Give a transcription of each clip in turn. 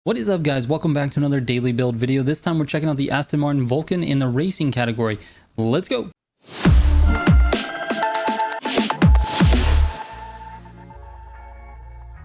What is up, guys? Welcome back to another daily build video. This time we're checking out the Aston Martin Vulcan in the racing category. Let's go.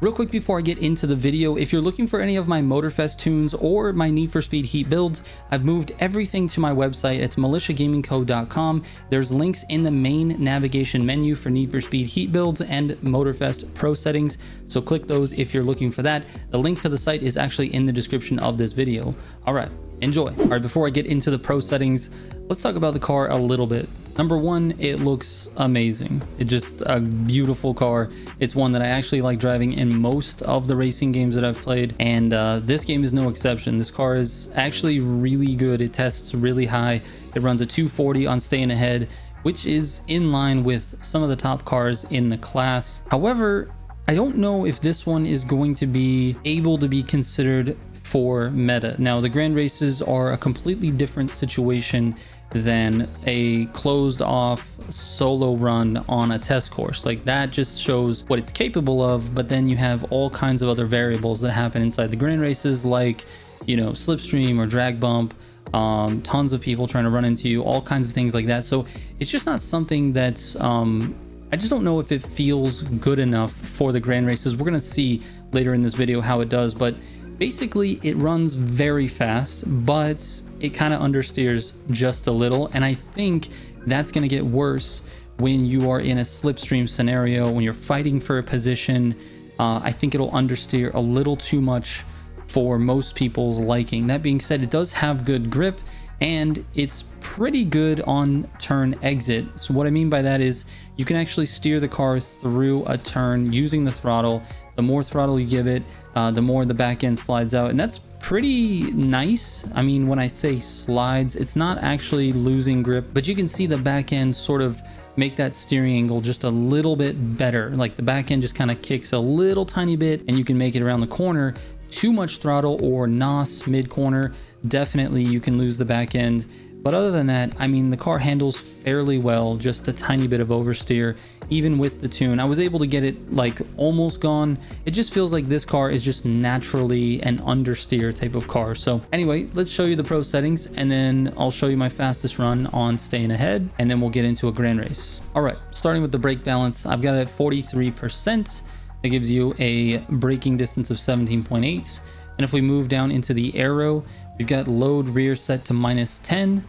Real quick before I get into the video, if you're looking for any of my Motorfest tunes or my Need for Speed Heat builds, I've moved everything to my website. It's militiagamingco.com. There's links in the main navigation menu for Need for Speed Heat builds and Motorfest Pro settings, so click those if you're looking for that. The link to the site is actually in the description of this video. All right, enjoy. All right, before I get into the pro settings, let's talk about the car a little bit. Number one, it looks amazing. It's just a beautiful car. It's one that I actually like driving in most of the racing games that I've played, and this game is no exception. This car is actually really good. It tests really high. It runs a 240 on staying ahead, which is in line with some of the top cars in the class. However, I don't know if this one is going to be able to be considered for meta. Now, the grand races are a completely different situation than a closed off solo run on a test course. Like, that just shows what it's capable of, but then you have all kinds of other variables that happen inside the grand races, like, you know, slipstream or drag bump, tons of people trying to run into you, all kinds of things like that. So it's just not something that's I just don't know if it feels good enough for the grand races. We're gonna see later in this video how it does, but basically it runs very fast, but it kind of understeers just a little, and I think that's going to get worse when you are in a slipstream scenario, when you're fighting for a position. I think it'll understeer a little too much for most people's liking. That being said, it does have good grip and it's pretty good on turn exit. So what I mean by that is you can actually steer the car through a turn using the throttle. The more throttle you give it, the more the back end slides out, and that's pretty nice. I mean, when I say slides, it's not actually losing grip, but you can see the back end sort of make that steering angle just a little bit better. Like, the back end just kind of kicks a little tiny bit and you can make it around the corner. Too much throttle or NOS mid corner, definitely you can lose the back end. But other than that, I mean, the car handles fairly well, just a tiny bit of oversteer. Even with the tune, I was able to get it like almost gone. It just feels like this car is just naturally an understeer type of car. So anyway, let's show you the pro settings, and then I'll show you my fastest run on staying ahead, and then we'll get into a grand race. All right, starting with the brake balance, I've got it at 43%. It gives you a braking distance of 17.8. And if we move down into the aero, we've got load rear set to -10,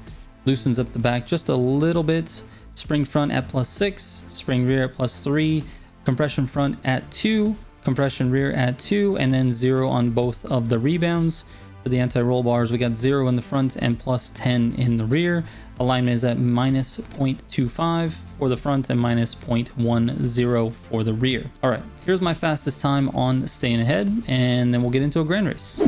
loosens up the back just a little bit. Spring front at +6, spring rear at +3, compression front at 2, compression rear at 2, and then 0 on both of the rebounds. For the anti-roll bars, we got 0 in the front and +10 in the rear. Alignment is at -0.25 for the front and -0.10 for the rear. All right, here's my fastest time on staying ahead, and then we'll get into a grand race.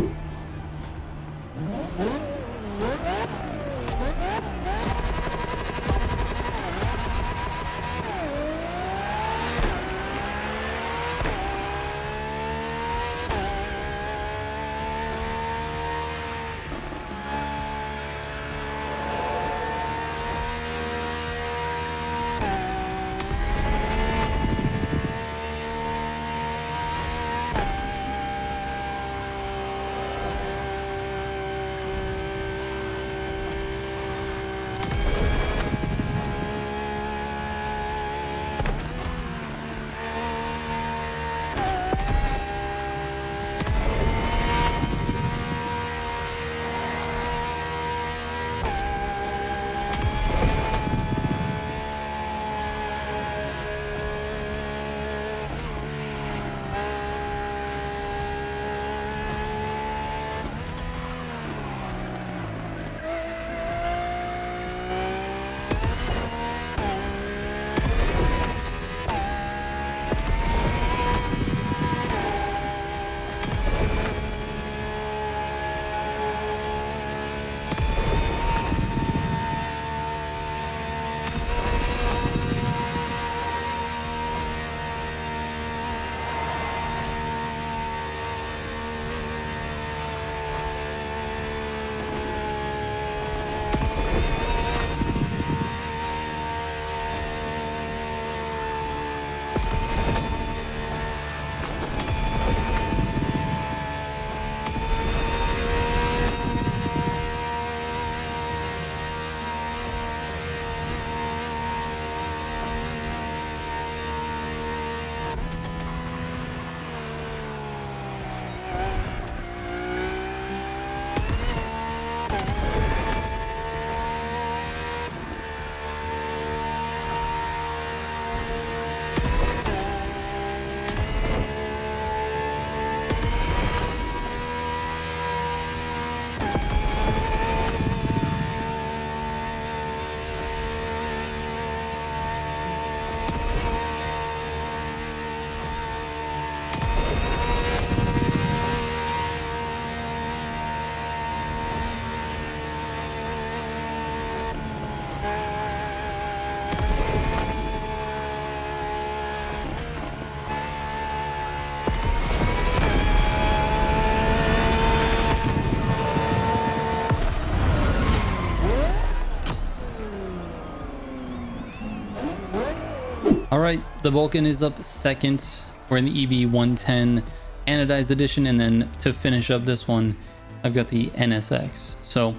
right, the Vulcan is up second. We're in the EB 110 anodized edition, and then to finish up this one, I've got the NSX. So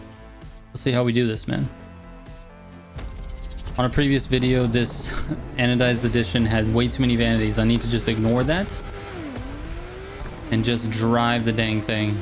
let's see how we do this, man. On a previous video, this anodized edition had way too many vanities. I need to just ignore that and just drive the dang thing.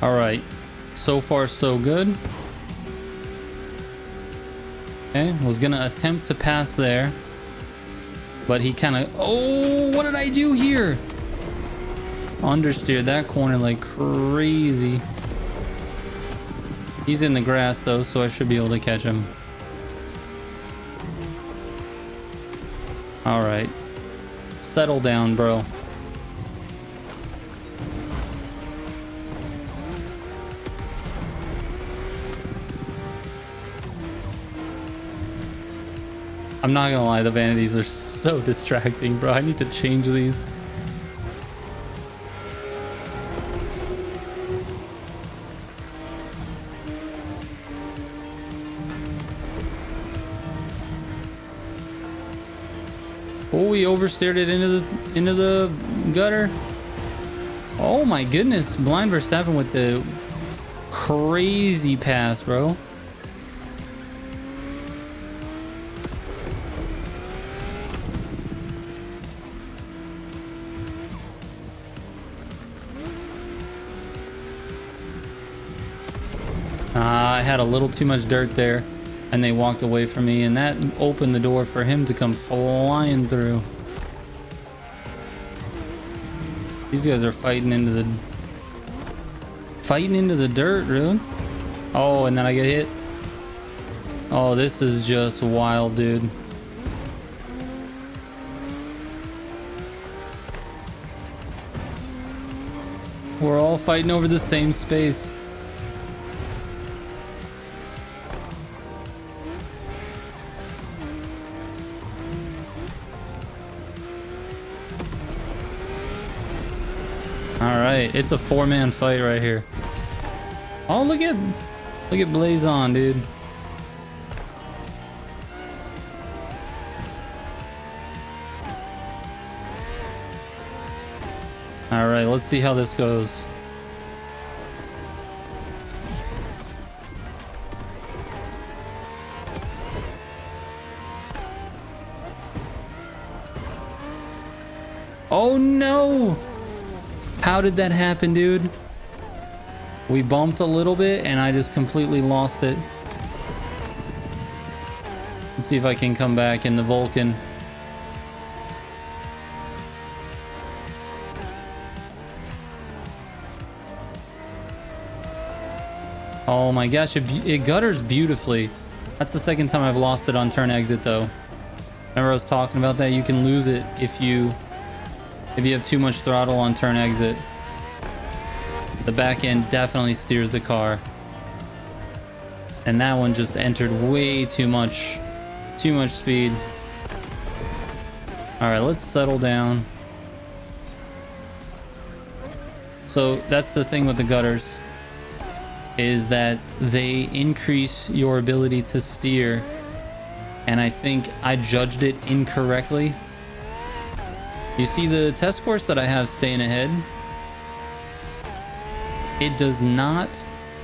All right, so far so good. Okay, was gonna attempt to pass there, but he kind of, oh, what did I do here? Understeered that corner like crazy. He's in the grass though, so I should be able to catch him. All right, settle down, bro. I'm not gonna lie, the vanities are so distracting, bro. I need to change these. Oh, we oversteered it into the gutter. Oh my goodness, blind Verstappen with the crazy pass, bro. I had a little too much dirt there, and they walked away from me, and that opened the door for him to come flying through. These guys are fighting into the dirt, dude. Oh, and then I get hit. Oh, this is just wild, dude. We're all fighting over the same space. Alright, it's a four-man fight right here. Oh, look at Blaze on, dude. Alright, let's see how this goes. Oh no! How did that happen, dude? We bumped a little bit and I just completely lost it. Let's see if I can come back in the Vulcan. Oh my gosh, it gutters beautifully. That's the second time I've lost it on turn exit though. Remember I was talking about that? You can lose it if you have too much throttle on turn exit. The back end definitely steers the car. And that one just entered way too much speed. All right, let's settle down. So that's the thing with the gutters, is that they increase your ability to steer. And I think I judged it incorrectly. You see the test course that I have staying ahead? It does not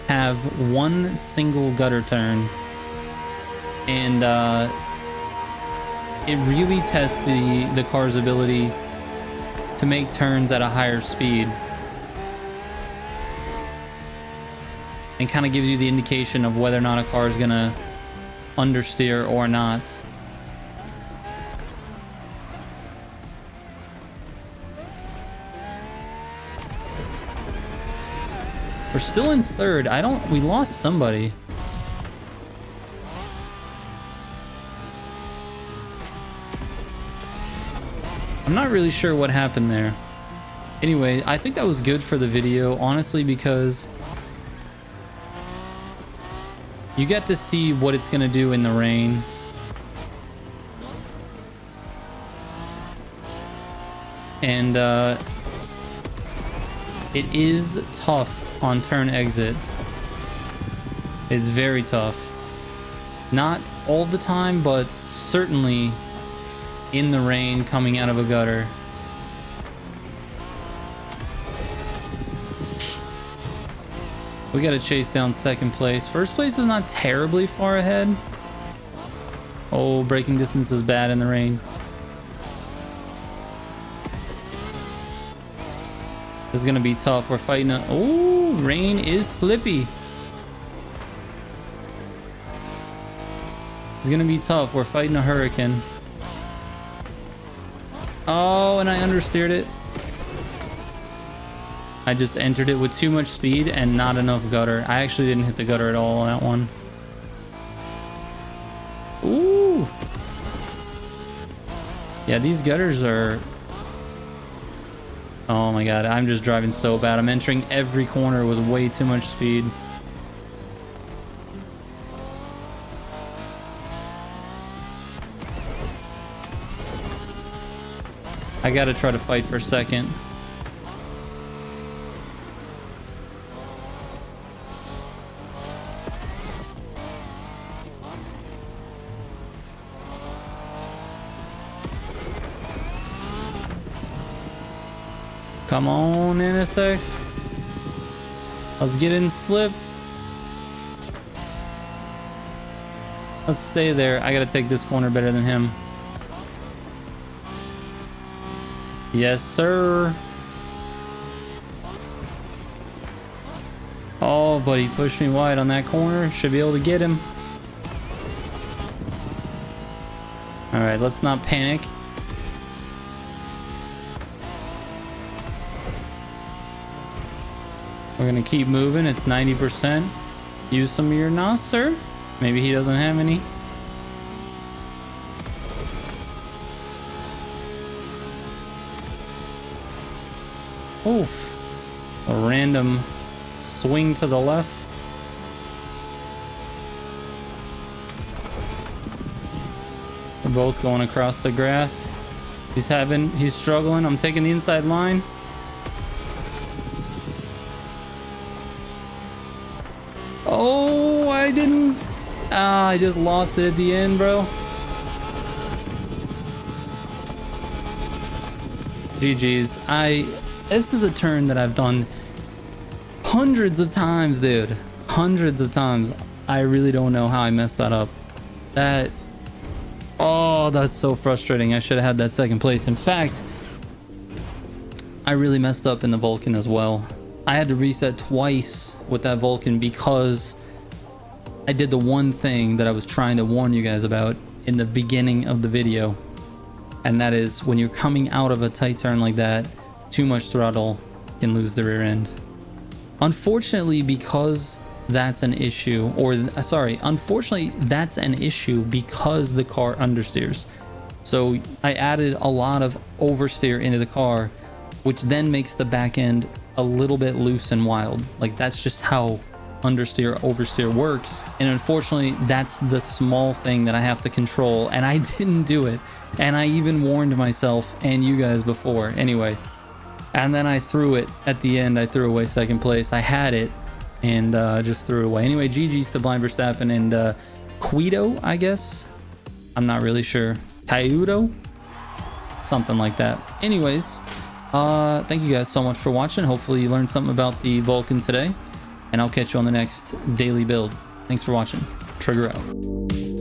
have one single gutter turn. And it really tests the car's ability to make turns at a higher speed. And kind of gives you the indication of whether or not a car is gonna understeer or not. We're still in third. We lost somebody. I'm not really sure what happened there. Anyway, I think that was good for the video, honestly, because you get to see what it's gonna do in the rain. And it is tough on turn exit. It's very tough. Not all the time, but certainly in the rain coming out of a gutter. We gotta chase down second place. First place is not terribly far ahead. Oh, braking distance is bad in the rain. This is gonna be tough. We're fighting a... Oh, rain is slippy. It's gonna be tough. We're fighting a hurricane. Oh, and I understeered it. I just entered it with too much speed and not enough gutter. I actually didn't hit the gutter at all on that one. Ooh. Yeah, these gutters are... Oh my god, I'm just driving so bad. I'm entering every corner with way too much speed. I gotta try to fight for second. Come on, NSX. Let's get in slip. Let's stay there. I gotta take this corner better than him. Yes, sir. Oh, but he pushed me wide on that corner. Should be able to get him. All right, let's not panic. We're gonna keep moving. It's 90%. Use some of your NOS, sir. Maybe he doesn't have any. Oof. A random swing to the left. We're both going across the grass. He's struggling. I'm taking the inside line. Oh, I didn't. I just lost it at the end, bro. GG's. This is a turn that I've done hundreds of times, dude. Hundreds of times. I really don't know how I messed that up. Oh, that's so frustrating. I should have had that second place. In fact, I really messed up in the Vulcan as well. I had to reset twice with that Vulcan because I did the one thing that I was trying to warn you guys about in the beginning of the video. And that is when you're coming out of a tight turn like that, too much throttle can lose the rear end. Unfortunately, because that's an issue, unfortunately that's an issue because the car understeers. So I added a lot of oversteer into the car, which then makes the back end a little bit loose and wild. Like, that's just how understeer oversteer works. And unfortunately, that's the small thing that I have to control, and I didn't do it. And I even warned myself and you guys before. Anyway, and then I threw it at the end. I threw away second place. I had it and just threw it away. Anyway, GG's to Blind Verstappen and Quito, I guess. I'm not really sure. Cayudo? Something like that. Anyways, thank you guys so much for watching. Hopefully you learned something about the Vulcan today, and I'll catch you on the next daily build. Thanks for watching. Trigger out.